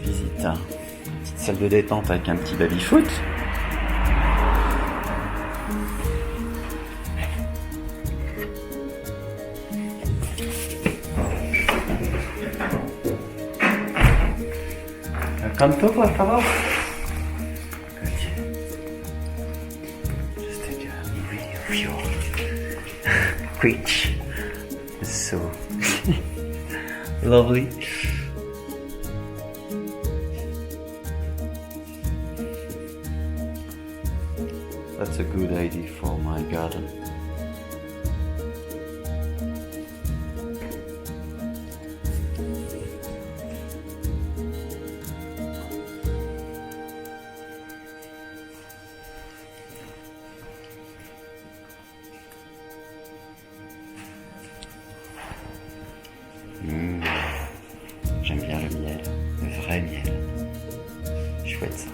Petite salle de détente avec un petit baby-foot. Canto, por favor. Just take a movie of your preach. So lovely. That's a good idea for my garden. J'aime bien le miel, le vrai miel. Chouette ça.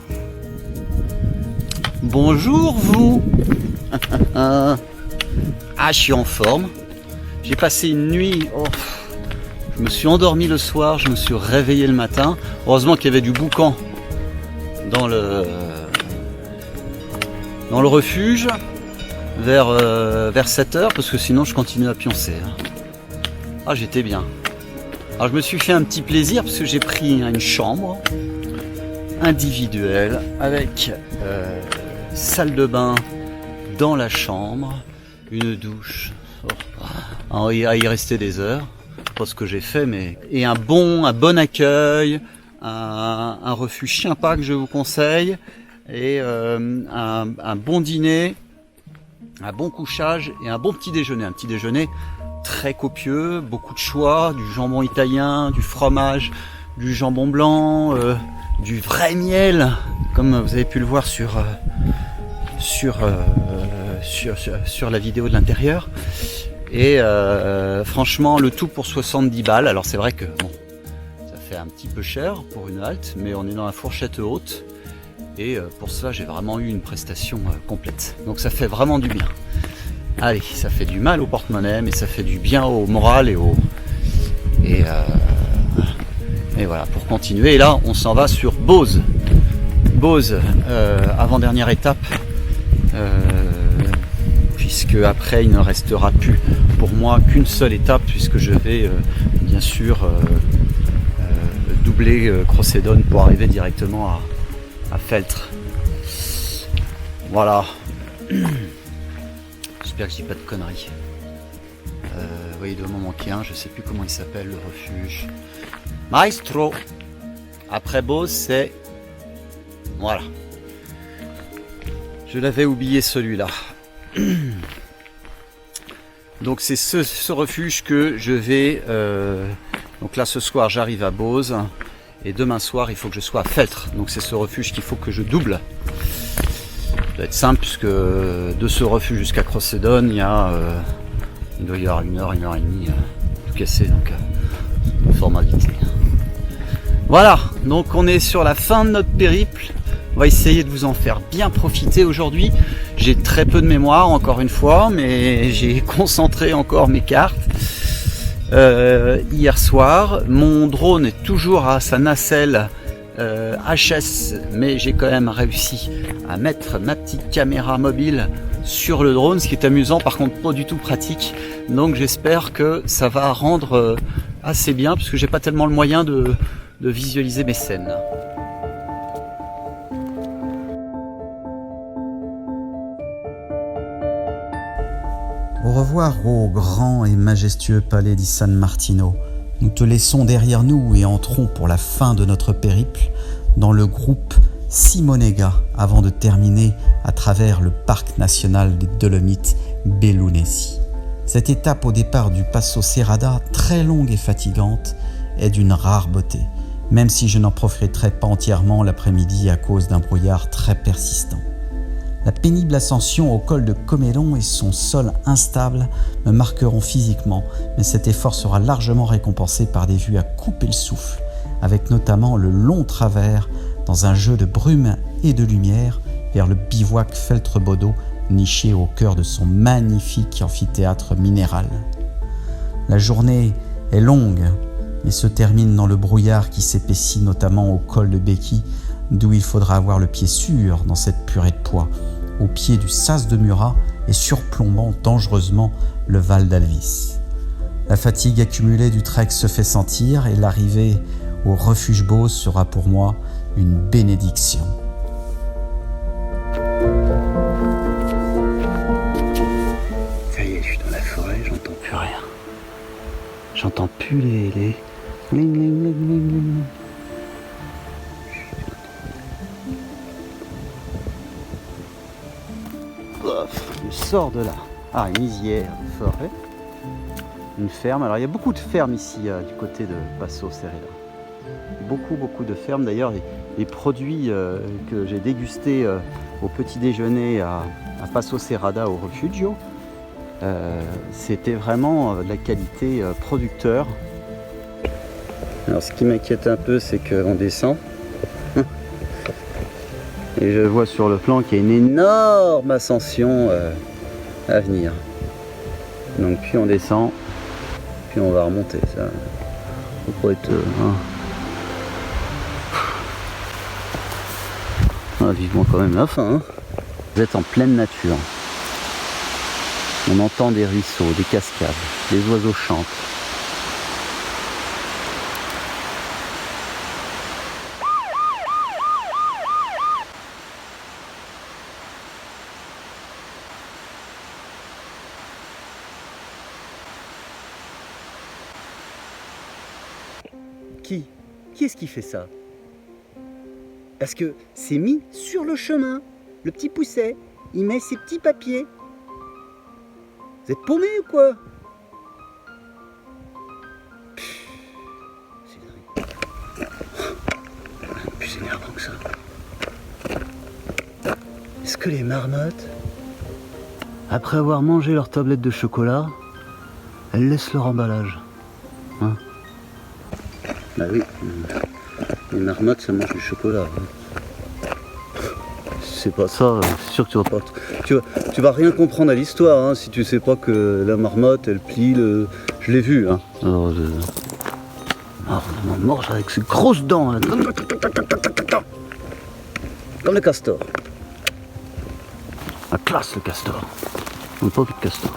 Bonjour vous. Ah, je suis en forme. J'ai passé une nuit. Je me suis endormi le soir, je me suis réveillé le matin. Heureusement qu'il y avait du boucan dans le refuge vers 7h, parce que sinon je continue à pioncer. Ah, j'étais bien. Alors je me suis fait un petit plaisir parce que j'ai pris une chambre individuelle avec salle de bain dans la chambre, une douche. À y rester des heures, pas ce que j'ai fait, mais et un bon accueil, un refuge sympa que je vous conseille, et un bon dîner, un bon couchage et un bon petit déjeuner. Un petit déjeuner très copieux, beaucoup de choix, du jambon italien, du fromage, du jambon blanc, du vrai miel, comme vous avez pu le voir sur la vidéo de l'intérieur. Et franchement, le tout pour 70 balles. Alors c'est vrai que bon, ça fait un petit peu cher pour une halte, mais on est dans la fourchette haute. Et pour cela, j'ai vraiment eu une prestation complète. Donc ça fait vraiment du bien. Allez, ça fait du mal au porte-monnaie, mais ça fait du bien au moral et voilà, pour continuer. Et là, on s'en va sur Beauce. Beauce, avant-dernière étape, puisque après, il ne restera plus pour moi qu'une seule étape, puisque je vais bien sûr doubler Crocédone pour arriver directement à Feltre. Voilà. J'espère que je dis pas de conneries. Oui, il doit m'en manquer un, je sais plus comment il s'appelle, le refuge. Maestro. Après Beauce, c'est... Voilà. Je l'avais oublié celui-là. Donc c'est ce refuge que je vais... Donc là, ce soir, j'arrive à Beauce. Et demain soir, il faut que je sois à Feltre. Donc c'est ce refuge qu'il faut que je double. Ça doit être simple, puisque de ce refuge jusqu'à Crocédone, il doit y avoir 1 heure et demie tout cassé, donc formalité. Voilà, donc on est sur la fin de notre périple. On va essayer de vous en faire bien profiter aujourd'hui. J'ai très peu de mémoire, encore une fois, mais j'ai concentré encore mes cartes. Hier soir, mon drone est toujours à sa nacelle HS, mais j'ai quand même réussi à mettre ma petite caméra mobile sur le drone, ce qui est amusant, par contre pas du tout pratique. Donc j'espère que ça va rendre assez bien, parce que j'ai pas tellement le moyen de visualiser mes scènes. Au revoir au grand et majestueux palais di San Martino, Nous te laissons derrière nous et entrons pour la fin de notre périple dans le groupe Simonega avant de terminer à travers le parc national des Dolomites Bellunesi. Cette étape au départ du Passo Serrada, très longue et fatigante, est d'une rare beauté, même si je n'en profiterai pas entièrement l'après-midi à cause d'un brouillard très persistant. La pénible ascension au col de Comedon et son sol instable me marqueront physiquement, mais cet effort sera largement récompensé par des vues à couper le souffle, avec notamment le long travers dans un jeu de brume et de lumière vers le bivouac Feltrebodo, niché au cœur de son magnifique amphithéâtre minéral. La journée est longue et se termine dans le brouillard qui s'épaissit notamment au col de Becchi, d'où il faudra avoir le pied sûr dans cette purée de poids, au pied du sas de Murat et surplombant dangereusement le Val d'Alvis. La fatigue accumulée du trek se fait sentir et l'arrivée au refuge Bose sera pour moi une bénédiction. Ça y est, je suis dans la forêt, j'entends plus rien. J'entends plus les... Ling, ling, ling, ling, ling. Je sors de là. Ah, une lisière de forêt. Une ferme. Alors il y a beaucoup de fermes ici du côté de Passo Serrada. Beaucoup de fermes. D'ailleurs, les produits que j'ai dégustés au petit déjeuner à Passo Serrada au Refugio, c'était vraiment de la qualité producteur. Alors ce qui m'inquiète un peu, c'est qu'on descend. Et je vois sur le plan qu'il y a une énorme ascension à venir. Donc puis on descend, puis on va remonter. Ça faut pas être... vivement quand même la fin. Vous êtes en pleine nature. On entend des ruisseaux, des cascades, les oiseaux chantent. Qui est-ce qui fait ça? Parce que c'est mis sur le chemin. Le petit pousset, il met ses petits papiers. Vous êtes paumé ou quoi? C'est dingue. Plus énervant que ça. Est-ce que les marmottes, après avoir mangé leur tablette de chocolat, elles laissent leur emballage? Hein? Bah oui, les marmottes ça mange du chocolat. C'est pas ça, c'est sûr que tu vas pas. Tu vas rien comprendre à l'histoire hein, si tu sais pas que la marmotte elle plie le. Je l'ai vu hein. Alors, on mange avec ses grosses dents là. Comme le castor. La classe le castor. On n'a pas vu de castor.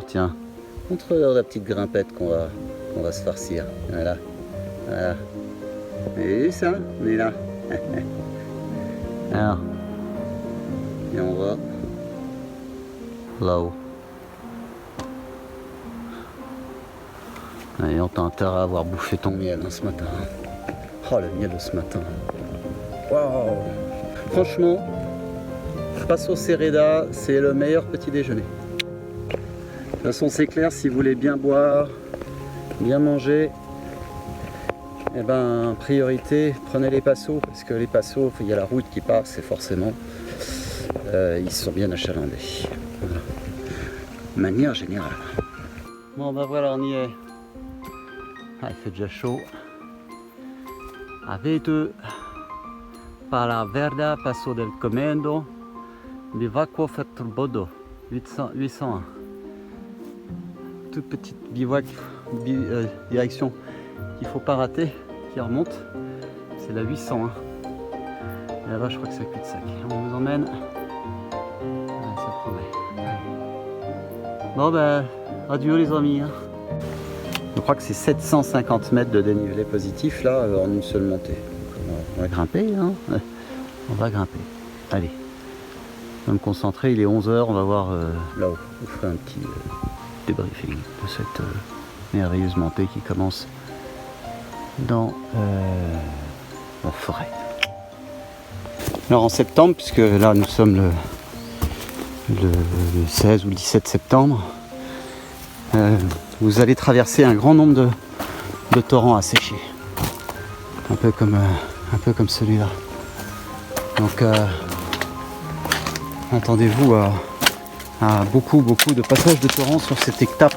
Tiens, montre-leur la petite grimpette qu'on va se farcir. Voilà. Vous avez vu ça? On est là. Alors, et on va là-haut. Allez, on t'a intérêt à avoir bouffé ton miel hein, ce matin. Oh, le miel de ce matin. Waouh! Franchement, Passo Serrada, c'est le meilleur petit déjeuner. De toute façon, c'est clair, si vous voulez bien boire, bien manger, eh ben, priorité, prenez les passos, parce que les passos, il y a la route qui passe, et forcément, ils sont bien achalandés. Voilà. De manière générale. Bon, ben voilà, on y est. Ah, il fait déjà chaud. Avete para Verda, Passo del Comendo, Bivacquo Feltrebodo, 801. Toute petite bivouac, direction qu'il ne faut pas rater, qui remonte, c'est la 801. Et là-bas, je crois que c'est cul-de-sac. On nous emmène. Ouais, ça promet. Bon, ben, adieu les amis. Hein. Je crois que c'est 750 mètres de dénivelé positif là, en une seule montée. On va grimper. Hein. On va grimper. Allez. Je vais me concentrer, il est 11h, on va voir là-haut. Je ferai un petit débriefing de cette merveilleuse montée qui commence dans la forêt. Alors en septembre, puisque là nous sommes le 16 ou le 17 septembre, vous allez traverser un grand nombre de torrents asséchés. Un peu comme celui-là. Donc attendez-vous à beaucoup de passages de torrents sur cette étape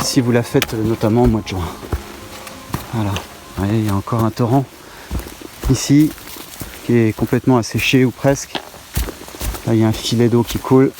si vous la faites notamment au mois de juin. Voilà, vous voyez, il y a encore un torrent ici qui est complètement asséché ou presque. Là il y a un filet d'eau qui coule.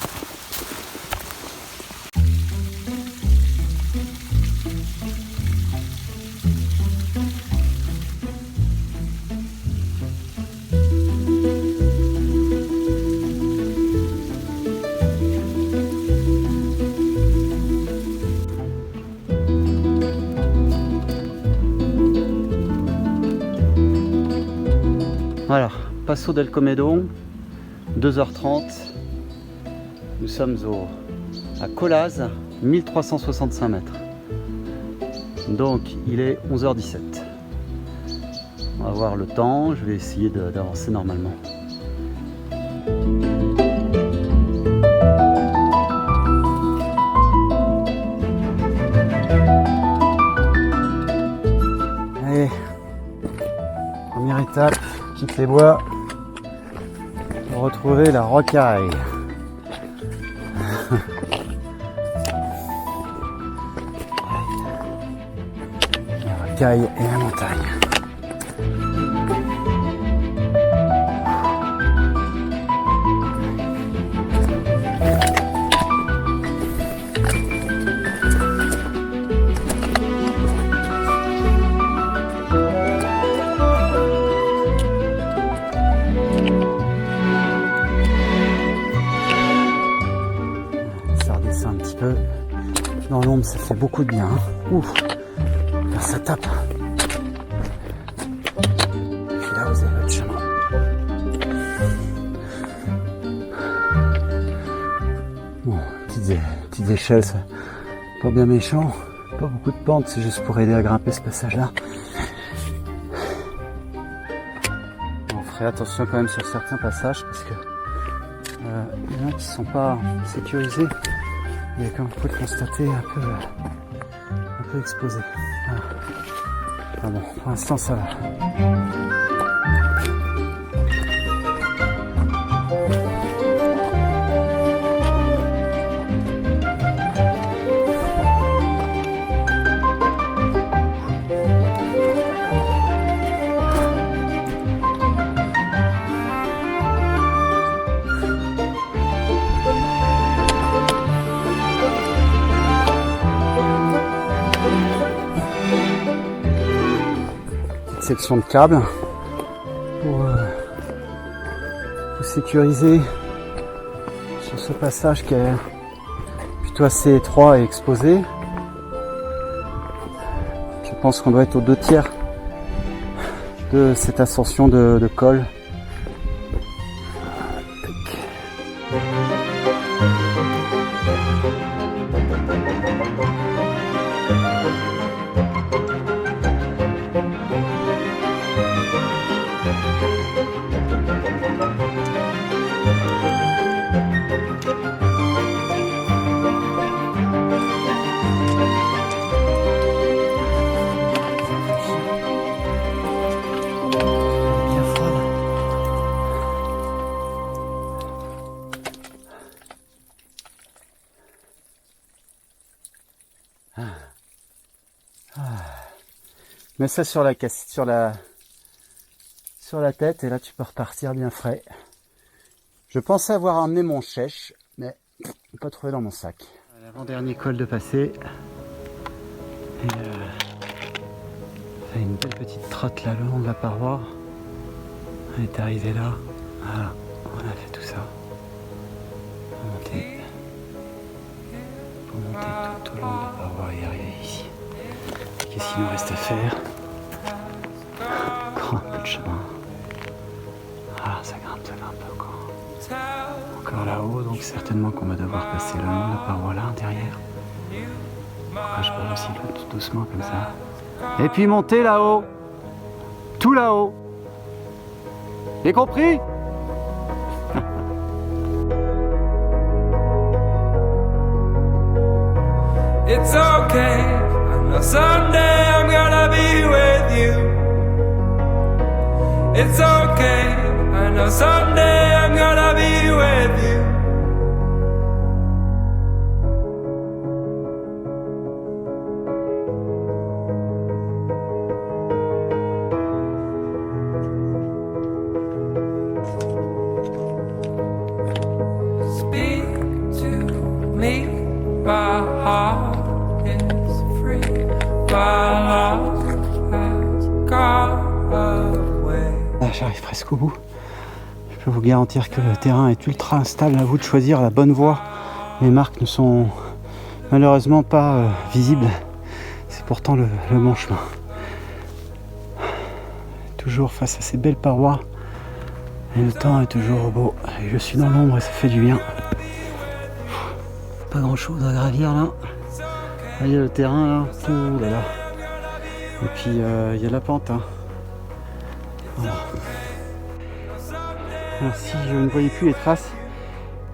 Voilà, Passo del Comedon, 2h30. Nous sommes à Collaz, 1365 mètres. Donc il est 11h17. On va voir le temps, je vais essayer d'avancer normalement. Allez, première étape. Quitte les bois pour retrouver la rocaille. La rocaille et la montagne. Dans l'ombre, ça fait beaucoup de bien. Hein. Ouf, là, ça tape. Et puis là, vous avez votre chemin. Bon, petites échelles, ça, pas bien méchant. Pas beaucoup de pente, c'est juste pour aider à grimper ce passage-là. On ferait attention quand même sur certains passages parce que il y en a qui sont pas sécurisés. Il est, comme vous pouvez le constater, un peu exposé. Voilà. Ah bon, pour l'instant ça va. Section de câble pour sécuriser sur ce passage qui est plutôt assez étroit et exposé. Je pense qu'on doit être aux 2/3 de cette ascension de col. Mets ça sur la tête et là tu peux repartir bien frais. Je pensais avoir amené mon chèche, mais pas trouvé dans mon sac. L'avant-dernier col de passé. Et fait une belle petite trotte là le long de la paroi. On est arrivé là. Voilà, on a fait tout ça. Pour monter tout au long de la paroi et arriver ici. Qu'est-ce qu'il nous reste à faire? Encore un peu de chemin. Ah, ça observer un peu encore là-haut, donc certainement qu'on va devoir passer le long de la paroi là, derrière. Pourquoi je parle aussi tout doucement comme ça. Et puis monter là-haut. Tout là-haut. J'ai compris? It's okay, I know someday I'm gonna be with you. It's okay, I know someday I'm gonna be with you. Speak to me, my heart is free, my love has gone away. Là, j'arrive presque au bout. Je peux vous garantir que le terrain est ultra instable. À vous de choisir la bonne voie. Les marques ne sont malheureusement pas visibles. C'est pourtant le bon chemin. Toujours face à ces belles parois. Et le temps est toujours beau. Et je suis dans l'ombre et ça fait du bien. Pas grand chose à gravir là. Là, il y a le terrain là. Ouh là là. Et puis il y a la pente. Hein. Voilà. Alors, si je ne voyais plus les traces,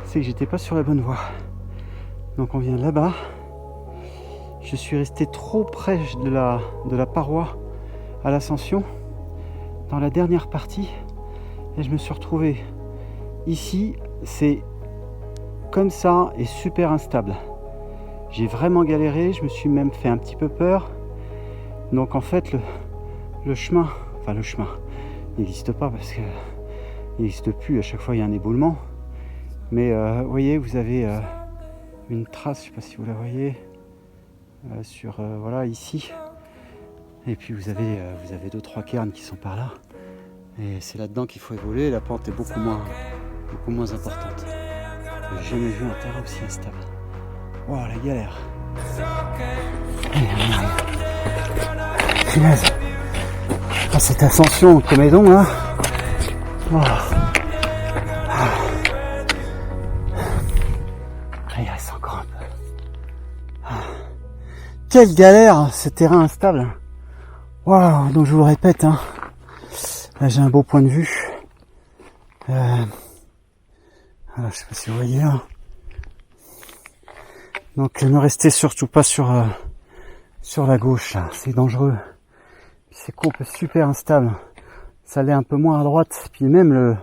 c'est que j'étais pas sur la bonne voie. Donc on vient de là-bas. Je suis resté trop près de la paroi à l'ascension dans la dernière partie et je me suis retrouvé ici. C'est comme ça et super instable. J'ai vraiment galéré, je me suis même fait un petit peu peur. Donc en fait le chemin n'existe pas parce que il n'existe plus, à chaque fois il y a un éboulement. Mais vous voyez, vous avez une trace, je ne sais pas si vous la voyez, sur voilà ici. Et puis vous avez 2-3 cairns qui sont par là. Et c'est là-dedans qu'il faut évoluer. La pente est beaucoup moins importante. J'ai jamais vu un terrain aussi instable. Wow, la galère. Allez, on arrive. Punaise. Ah, cette ascension au Comédon là. Oh. Ah. Il reste encore un peu. Ah. Quelle galère, ce terrain instable. Waouh, donc je vous le répète, hein. Là j'ai un beau point de vue. Voilà, je sais pas si vous voyez là. Donc ne restez surtout pas sur la gauche là, c'est dangereux. C'est super instable. Ça l'est un peu moins à droite, puis même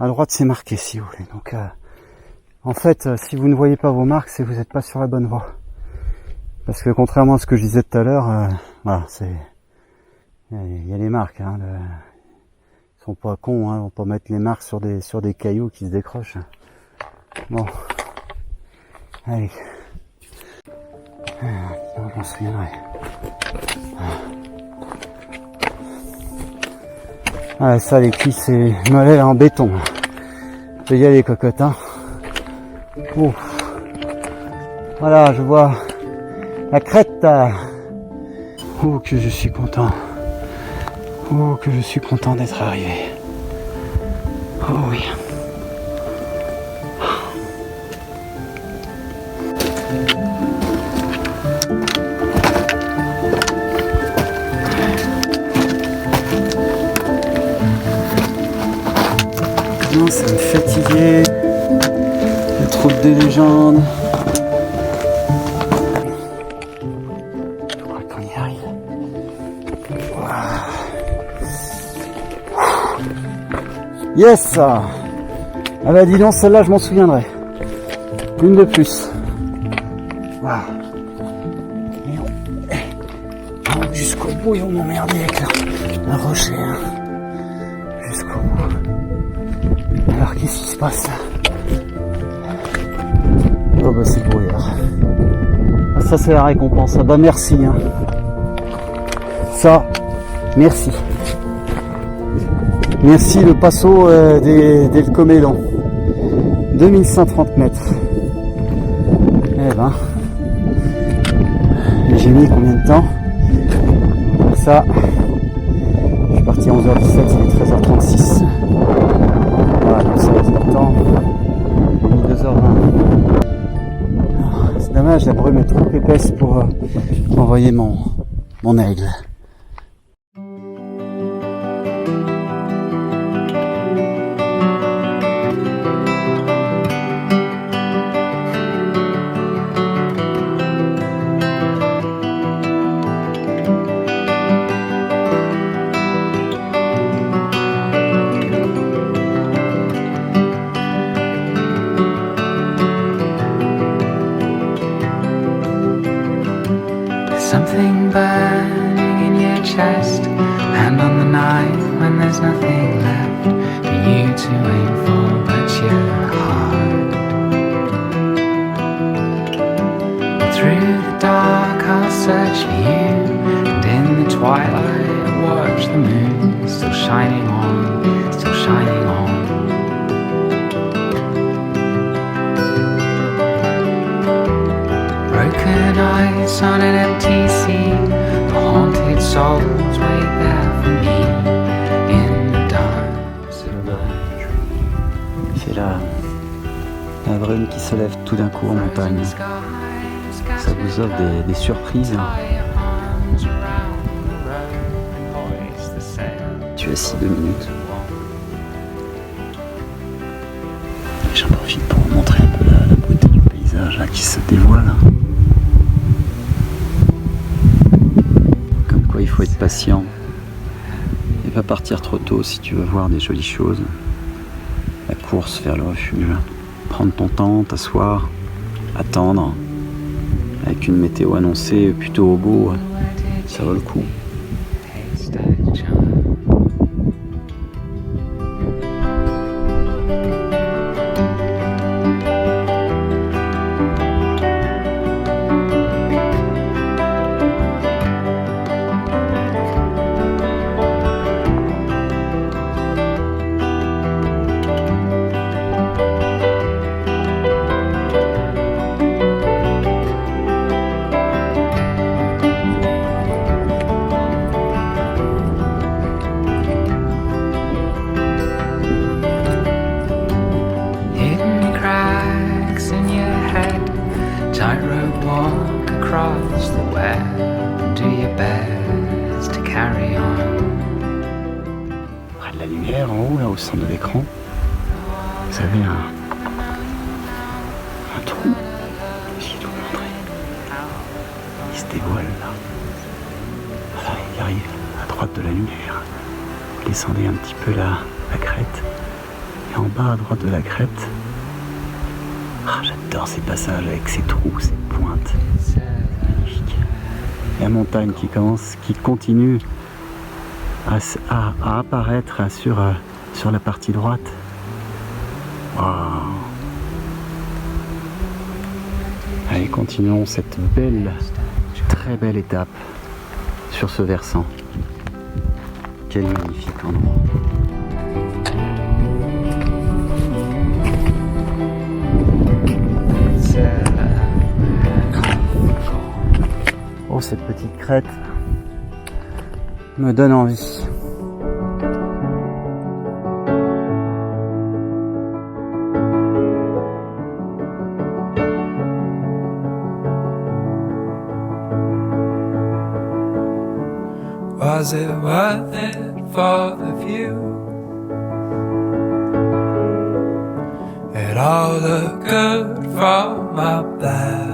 à droite c'est marqué si vous voulez. Donc en fait, si vous ne voyez pas vos marques, c'est que vous n'êtes pas sur la bonne voie. Parce que contrairement à ce que je disais tout à l'heure, voilà, il y a les marques. Hein, ils sont pas cons, hein, on peut mettre les marques sur des cailloux qui se décrochent. Bon, allez, on s'en souviendrait. Ah, ça, les cuisses, c'est moelleux en béton. Je peux y aller, cocotte, hein. Ouf. Voilà, je vois la crête. Oh, que je suis content. Oh, que je suis content d'être arrivé. Oh oui. Non, ça me fatiguait. Il y a trop de légendes. Je crois qu'on y arrive. Yes! Ah bah dis donc, celle-là je m'en souviendrai. Une de plus. Waouh. Jusqu'au bout, ils vont m'emmerder avec un rocher. Hein. Jusqu'au bout. Alors qu'est-ce qui se passe là? Oh bah c'est brouillard. Ah, ça c'est la récompense. Ah bah merci. Hein. Ça, merci. Merci le passo del Comédon. 2130 mètres. Eh ben, j'ai mis combien de temps? Ça, je suis parti à 11h17, il est 13h36. Voilà. dommage, la brume est trop épaisse pour envoyer mon aigle. Something burning in your chest, and on the night when there's nothing left for you to aim for but your heart. And through the dark I'll search for you, and in the twilight watch the moon still shining on, still shining on. Broken ice on an empty sea, the haunted souls wait there for me in the dark. C'est la brume qui se lève tout d'un coup en montagne. Ça vous offre des surprises. Tu as 6 2 minutes. J'en profite pour vous montrer un peu la beauté du paysage là, qui se dévoile. Comme quoi il faut être patient et pas partir trop tôt si tu veux voir des jolies choses. La course vers le refuge. Prendre ton temps, t'asseoir, attendre. Avec une météo annoncée plutôt au beau, ça vaut le coup. Tightrope walk across the web, do your best to carry on. Près de la lumière, en haut, là, au centre de l'écran, vous avez un trou. J'ai tout montré. Il se dévoile là. Voilà, il arrive à droite de la lumière. Vous descendez un petit peu la crête. Et en bas à droite de la crête, j'adore ces passages avec ces trous, ces pointes. Magnifique. La montagne qui continue à apparaître sur la partie droite. Wow. Allez, continuons cette très belle étape sur ce versant. Quel magnifique endroit. Oh, cette petite crête me donne envie. Was it worth it for the view? It all looked good from up there.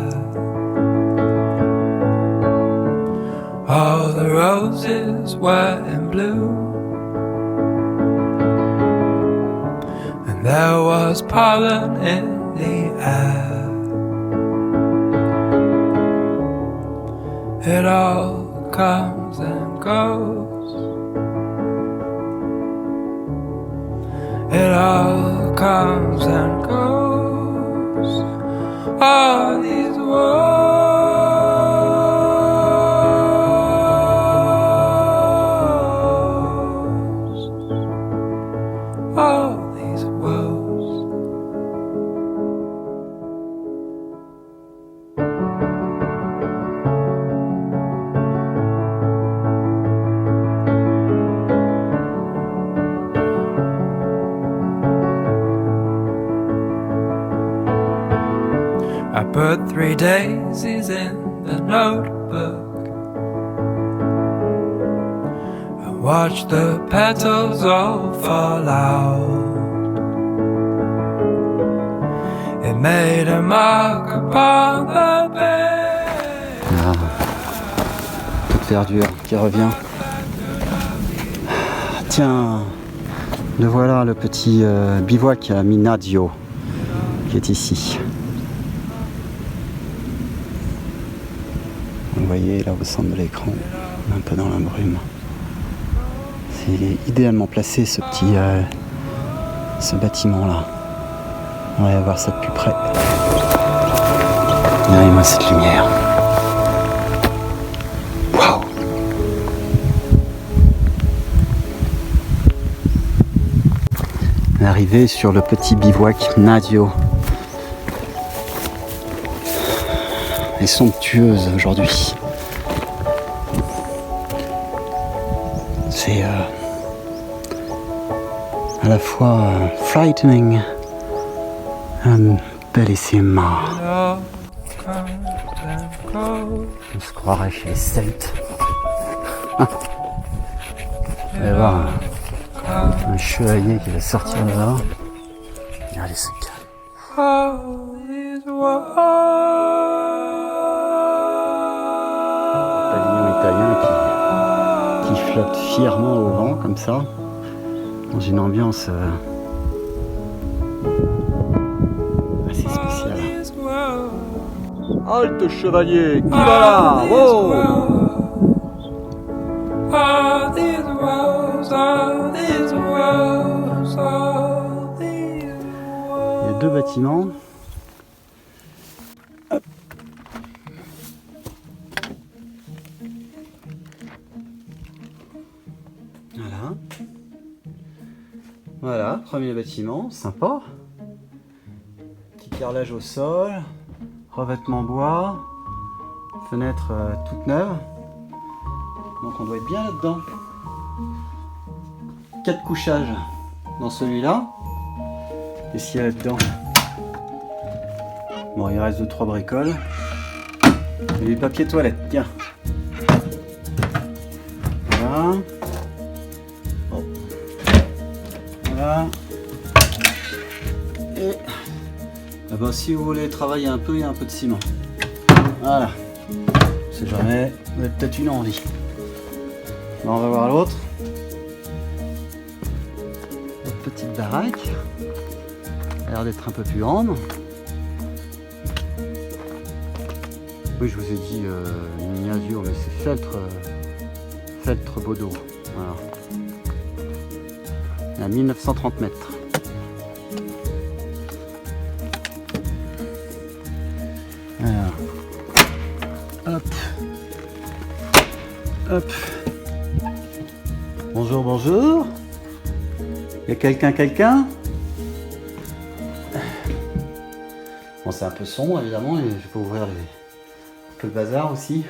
All the roses were in bloom, and there was pollen in the air. It all comes and goes. It all comes and goes. All these words. All these woes. I put 3 daisies in the notebook. I watch the petals all fall out. It made a mark upon the bed. Ah, toute verdure qui revient. Tiens, le voilà, le petit bivouac à Minadio qui est ici. Vous voyez là au centre de l'écran, un peu dans la brume. Il est idéalement placé ce petit ce bâtiment là. On va voir ça de plus près. Regardez-moi cette lumière. Waouh! Arrivé sur le petit bivouac Nadio. Elle est somptueuse aujourd'hui. C'est à la fois frightening and bellissima. On se croirait chez les Celtes. Vous allez voir un chevalier qui va sortir de là. Regardez ce calme. Pavillon italien qui flotte fièrement au vent comme ça, dans une ambiance assez spéciale. Halte chevalier, qui va là? Oh! Il y a 2 bâtiments. Hop. Voilà. Voilà, premier bâtiment, sympa. Petit carrelage au sol, revêtement bois, fenêtre toute neuve. Donc on doit être bien là-dedans. 4 couchages dans celui-là. Qu'est-ce qu'il y a là-dedans? Bon, il reste 2-3 bricoles. Et du papier toilette, tiens. Voilà. Bon. Voilà. Et ah ben, si vous voulez travailler un peu, il y a un peu de ciment. Voilà. On sait jamais, vous avez peut-être une envie. Bon, on va voir l'autre. Une petite baraque. Elle a l'air d'être un peu plus grande. Oui, je vous ai dit Minadio, mais c'est Feltre Bodo. Voilà. Il y a 1930 mètres. Alors. Hop. Hop. Bonjour, bonjour. Il y a quelqu'un? Bon, c'est un peu sombre évidemment, et je peux ouvrir un peu le bazar aussi.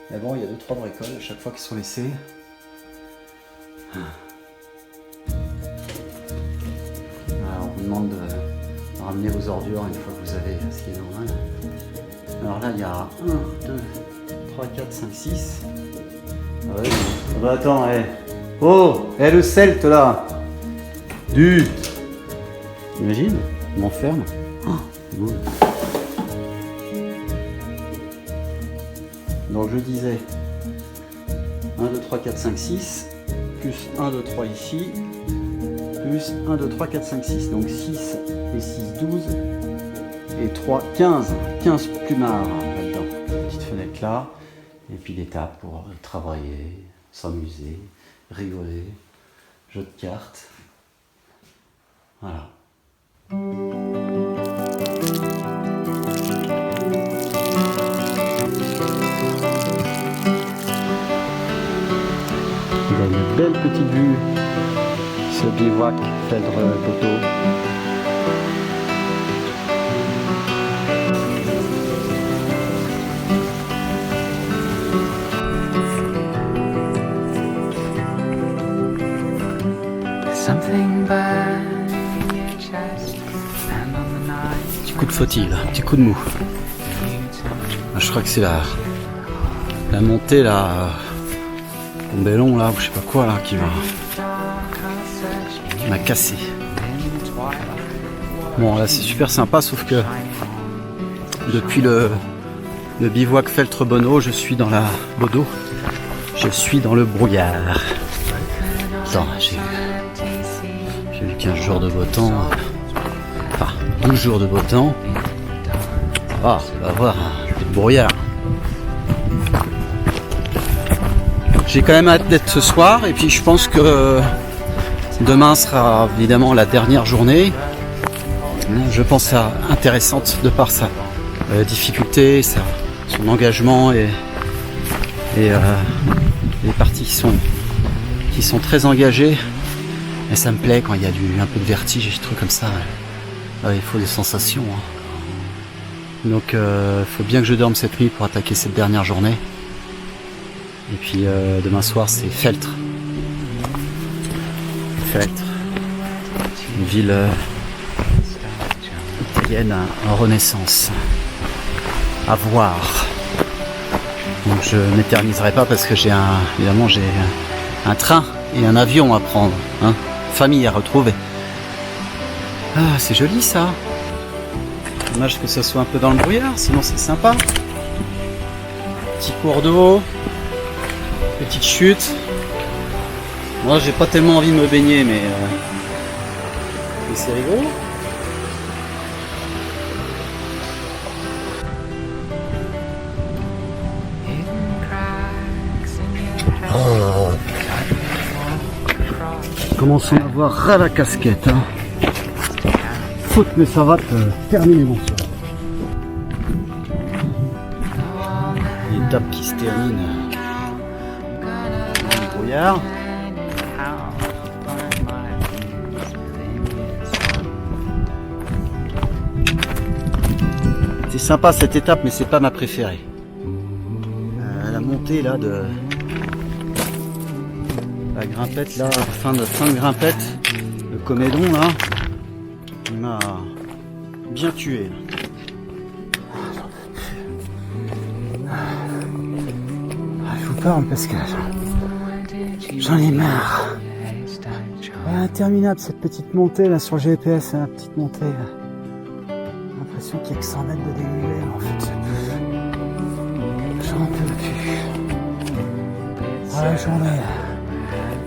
Mais bon, il y a 2-3 bricoles à chaque fois qui sont laissées. Alors, on vous demande de ramener vos ordures une fois que vous avez ce qui est normal. Alors là, il y a 1, 2, 3, 4, 5, 6. Ah ouais, bah attends, oh, le celte là. Imagine, il m'enferme. Cool. Donc je disais 1, 2, 3, 4, 5, 6, plus 1, 2, 3 ici, plus 1, 2, 3, 4, 5, 6. Donc 6 et 6, 12, et 3, 15. 15 plumards là-dedans. Petite fenêtre là, et puis des tables pour travailler, s'amuser, rigoler, jeu de cartes. Voilà. Il a une belle petite vue, ce bivouac Feltre Bodo. sautille, un petit coup de mou. Je crois que c'est la montée là, Bellon là, ou je sais pas quoi là, qui m'a cassé. Bon là c'est super sympa, sauf que depuis le bivouac Feltre-Bonneau, je suis dans la Bodo, je suis dans le brouillard. Attends, j'ai eu 15 jours de beau temps, enfin 12 jours de beau temps. Ah, on va voir, le brouillard. J'ai quand même hâte d'être ce soir, et puis je pense que demain sera évidemment la dernière journée. Je pense intéressante de par sa difficulté, son engagement et les parties qui sont très engagées. Et ça me plaît quand il y a un peu de vertige et des trucs comme ça. Il faut des sensations. Donc faut bien que je dorme cette nuit pour attaquer cette dernière journée. Et puis demain soir c'est Feltre. Feltre. Une ville italienne en renaissance. À voir. Donc je m'éterniserai pas parce que évidemment j'ai un train et un avion à prendre. Famille à retrouver. Ah, c'est joli ça. Dommage que ça soit un peu dans le brouillard, sinon c'est sympa. Petit cours d'eau, petite chute. Moi j'ai pas tellement envie de me baigner, mais c'est rigolo. Commençons à avoir ras la casquette. Faute, mais ça va te terminer mon soir. L'étape qui se termine dans le brouillard. C'est sympa cette étape, mais c'est pas ma préférée. La montée là de la grimpette là, fin de grimpette, le Comédon là, il m'a bien tué. Je vous parle parce que j'en ai marre. Interminable cette petite montée là sur le GPS, la petite montée. J'ai l'impression qu'il n'y a que 100 mètres de dénivelé, en fait. J'en peux plus. Voilà la journée.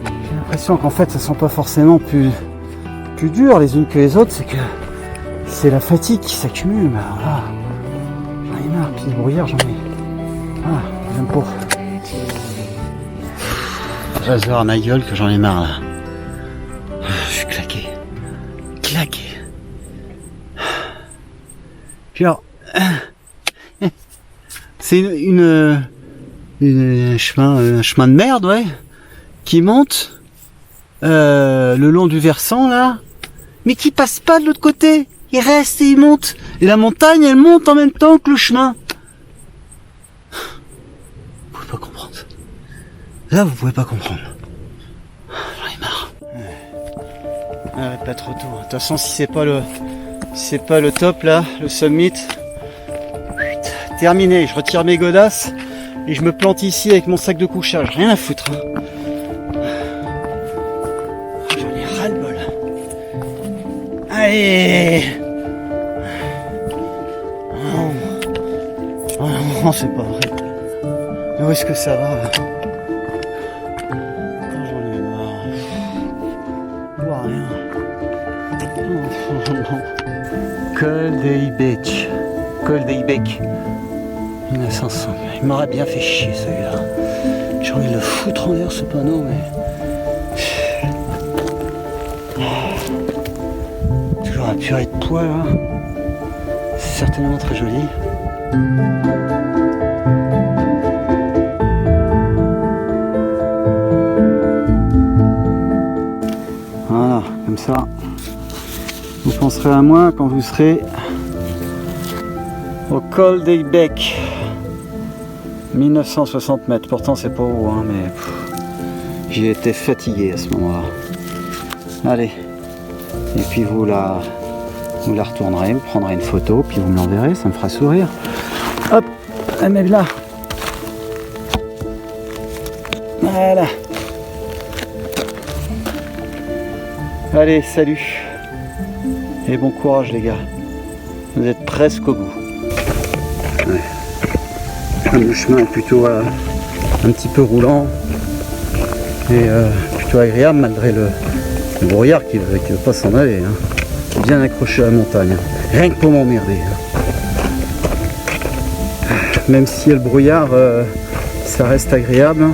J'ai l'impression qu'en fait, ça sent pas forcément plus dures les unes que les autres, c'est que c'est la fatigue qui s'accumule. Voilà. J'en ai marre, puis le brouillard, j'en ai. Voilà, j'aime pas. Je vais voir ma gueule que j'en ai marre là. Je suis claqué. Puis alors, c'est un chemin de merde, ouais, qui monte le long du versant là, mais qui passe pas de l'autre côté. Il reste et il monte. Et la montagne, elle monte en même temps que le chemin. Vous pouvez pas comprendre. Là, vous pouvez pas comprendre. J'en ai marre. Pas trop tôt. De toute façon, si c'est pas le top là, le summit, terminé. Je retire mes godasses et je me plante ici avec mon sac de couchage. Rien à foutre. J'en ai ras le bol. Allez. Oh non, c'est pas vrai. Mais où est-ce que ça va là? J'en ai marre. Je vois rien. Col de Ibec. 1900. Il m'aurait bien fait chier celui-là. J'ai envie de le foutre en l'air ce panneau, mais. Toujours un purée de poids là. C'est certainement très joli. Voilà, comme ça. Vous penserez à moi quand vous serez au col d'Ibec. 1960 mètres. Pourtant c'est pas haut, hein, mais j'ai été fatigué à ce moment-là. Allez. Et puis vous là, Vous la retournerez, vous prendrez une photo, puis vous me l'enverrez, ça me fera sourire. Hop, elle met là. Voilà. Allez, salut. Et bon courage les gars. Vous êtes presque au bout. Ouais. Le chemin est plutôt un petit peu roulant et plutôt agréable malgré le brouillard qui ne veut pas s'en aller. Hein. Bien accroché à la montagne. Rien que pour m'emmerder. Même si le brouillard, ça reste agréable.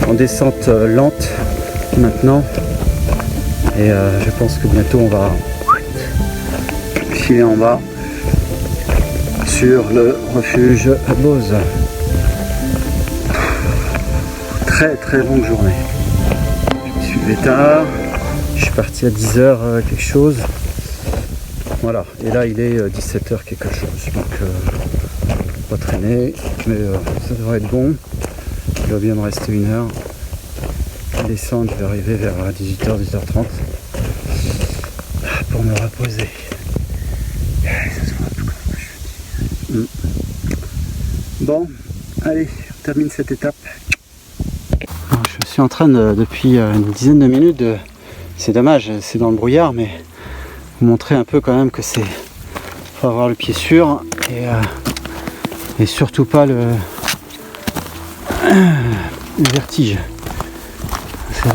En descente lente maintenant. Et je pense que bientôt on va filer en bas sur le refuge à Beauce. Très très longue journée. Je me suis levé tard. Je suis parti à 10h quelque chose. Voilà. Et là il est 17h quelque chose. Donc pas traîner. Mais ça devrait être bon. Il va bien me rester 1 heure. Descendre, je vais arriver vers 18h, 18h30 pour me reposer. Bon, allez, on termine cette étape. Alors, je suis en train depuis une dizaine de minutes c'est dommage, c'est dans le brouillard, mais vous montrer un peu quand même que c'est, faut avoir le pied sûr et surtout pas le vertige. Parce que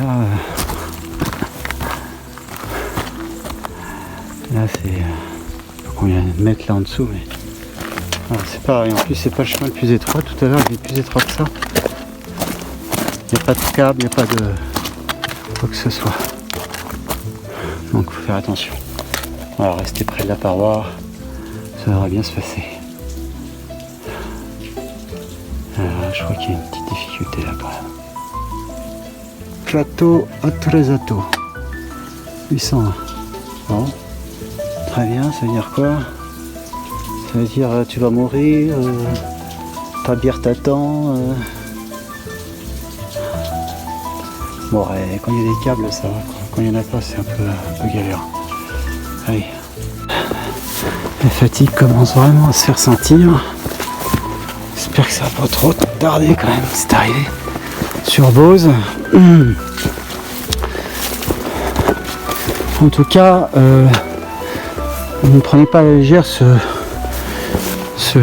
là c'est faut combien de mètres là en dessous, mais voilà, c'est pareil. En plus c'est pas le chemin le plus étroit. Tout à l'heure il est plus étroit que ça. Il n'y a pas de câble, il n'y a pas de quoi que ce soit. Donc faut faire attention. Voilà, rester près de la paroi, ça devrait bien se passer. Alors, je crois qu'il y a une petite difficulté là quand même. Plateau Atrezato 820. Bon, très bien, ça veut dire quoi? Ça veut dire tu vas mourir, ta bière t'attend. Bon, et quand il y a des câbles ça va, quand il n'y en a pas c'est un peu galère. Allez. La fatigue commence vraiment à se faire sentir. J'espère que ça va pas trop tarder quand même, c'est arrivé sur Beauce. En tout cas, ne prenez pas à la légère ce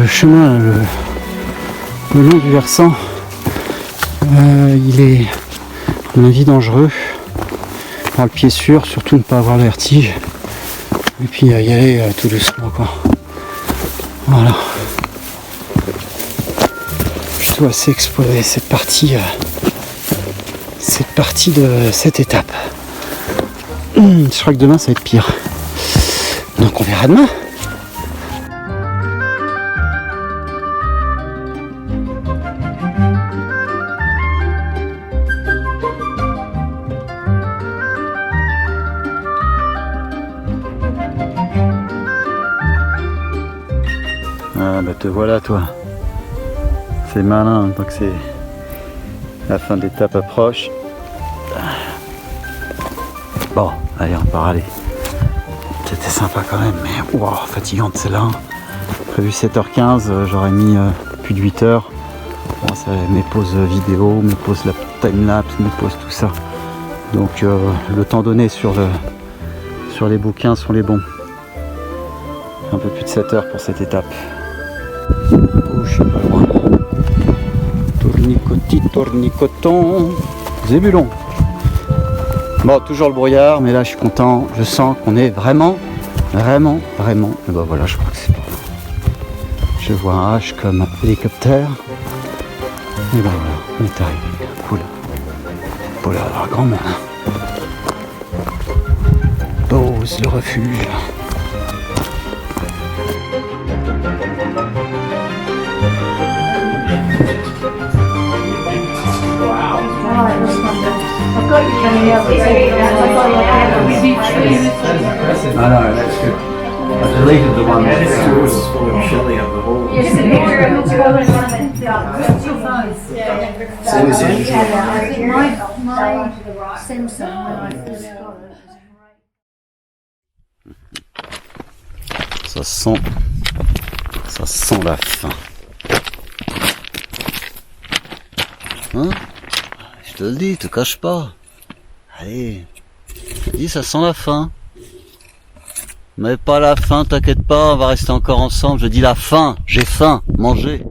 chemin, le long du versant. Il est, à mon avis, dangereux. Avoir le pied sûr, surtout ne pas avoir le vertige. Et puis y aller tout doucement, quoi. Voilà. Plutôt assez exploré cette partie de cette étape. Je crois que demain ça va être pire. Donc on verra demain. Ah bah te voilà toi. C'est malin, donc c'est la fin de l'étape approche. Bon, allez, on part aller. C'était sympa quand même, mais wow, fatigante celle-là. Prévu 7h15, j'aurais mis plus de 8h. Bon, ça, mes pauses vidéo, mes pauses la timelapse, mes pauses tout ça. Donc le temps donné sur les bouquins sont les bons. Un peu plus de 7 heures pour cette étape. Oh, je suis pas loin. Tournicoton, Zébulon. Bon, toujours le brouillard, mais là je suis content. Je sens qu'on est vraiment. Et ben voilà, je crois que c'est bon. Je vois un H comme hélicoptère. Et ben voilà, on est arrivé. Cool. Pour avoir grand monde. Beauce, le refuge. I know, that's good. I deleted the one that was full of chili of the whole. Same as usual. My Simpson when I first got it. Ça sent la fin. Hein? Je te le dis, te cache pas. Allez, je te dis, ça sent la fin. Mais pas la faim, t'inquiète pas, on va rester encore ensemble. Je dis la faim, j'ai faim, manger.